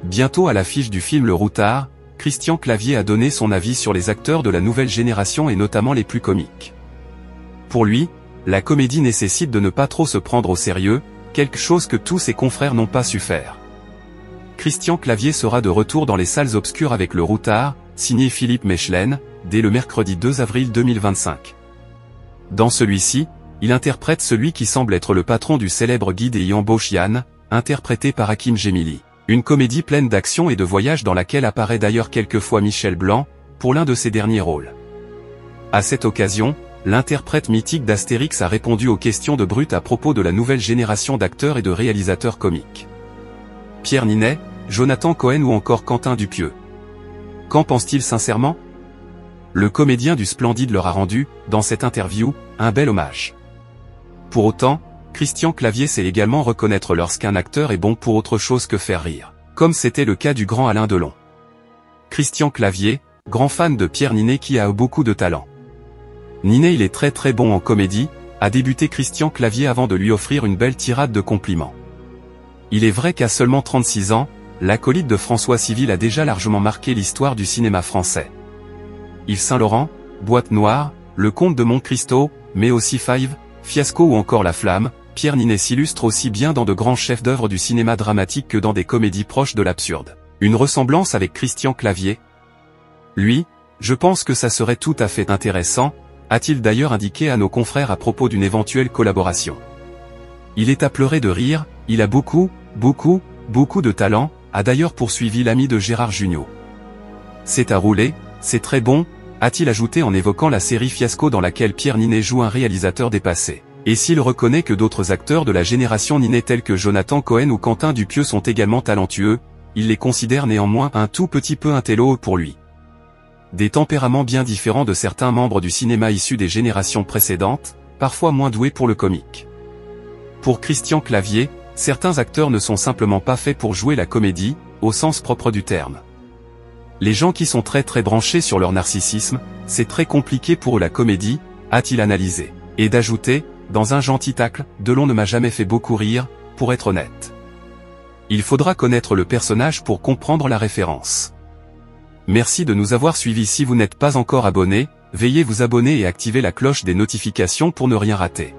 Bientôt à l'affiche du film Le Routard, Christian Clavier a donné son avis sur les acteurs de la nouvelle génération et notamment les plus comiques. Pour lui, la comédie nécessite de ne pas trop se prendre au sérieux, quelque chose que tous ses confrères n'ont pas su faire. Christian Clavier sera de retour dans les salles obscures avec Le Routard, signé Philippe Mechelin, dès le mercredi 2 avril 2025. Dans celui-ci, il interprète celui qui semble être le patron du célèbre guide et y embauche Yann, interprété par Hakim Gemili. Une comédie pleine d'action et de voyage dans laquelle apparaît d'ailleurs quelquefois Michel Blanc, pour l'un de ses derniers rôles. À cette occasion, l'interprète mythique d'Astérix a répondu aux questions de Brut à propos de la nouvelle génération d'acteurs et de réalisateurs comiques. Pierre Ninet, Jonathan Cohen ou encore Quentin Dupieux. Qu'en pense-t-il sincèrement? Le comédien du Splendide leur a rendu, dans cette interview, un bel hommage. Pour autant, Christian Clavier sait également reconnaître lorsqu'un acteur est bon pour autre chose que faire rire, comme c'était le cas du grand Alain Delon. Christian Clavier, grand fan de Pierre Ninet qui a beaucoup de talent. Ninet il est très bon en comédie, a débuté Christian Clavier avant de lui offrir une belle tirade de compliments. Il est vrai qu'à seulement 36 ans, l'acolyte de François Civil a déjà largement marqué l'histoire du cinéma français. Yves Saint-Laurent, Boîte Noire, Le Comte de Monte Cristo, mais aussi Five, Fiasco ou encore La Flamme, Pierre Ninet s'illustre aussi bien dans de grands chefs-d'œuvre du cinéma dramatique que dans des comédies proches de l'absurde. Une ressemblance avec Christian Clavier? Lui, je pense que ça serait tout à fait intéressant, a-t-il d'ailleurs indiqué à nos confrères à propos d'une éventuelle collaboration. Il est à pleurer de rire, il a beaucoup de talent, a d'ailleurs poursuivi l'ami de Gérard Jugnot. C'est à rouler, c'est très bon, a-t-il ajouté en évoquant la série Fiasco dans laquelle Pierre Ninet joue un réalisateur dépassé. Et s'il reconnaît que d'autres acteurs de la génération Ninet tels que Jonathan Cohen ou Quentin Dupieux sont également talentueux, il les considère néanmoins un tout petit peu intello pour lui. Des tempéraments bien différents de certains membres du cinéma issus des générations précédentes, parfois moins doués pour le comique. Pour Christian Clavier, certains acteurs ne sont simplement pas faits pour jouer la comédie, au sens propre du terme. Les gens qui sont très branchés sur leur narcissisme, c'est très compliqué pour eux la comédie, a-t-il analysé. Et d'ajouter, dans un gentil tacle, Delon ne m'a jamais fait beaucoup rire, pour être honnête. Il faudra connaître le personnage pour comprendre la référence. Merci de nous avoir suivis. Si vous n'êtes pas encore abonné, veuillez vous abonner et activer la cloche des notifications pour ne rien rater.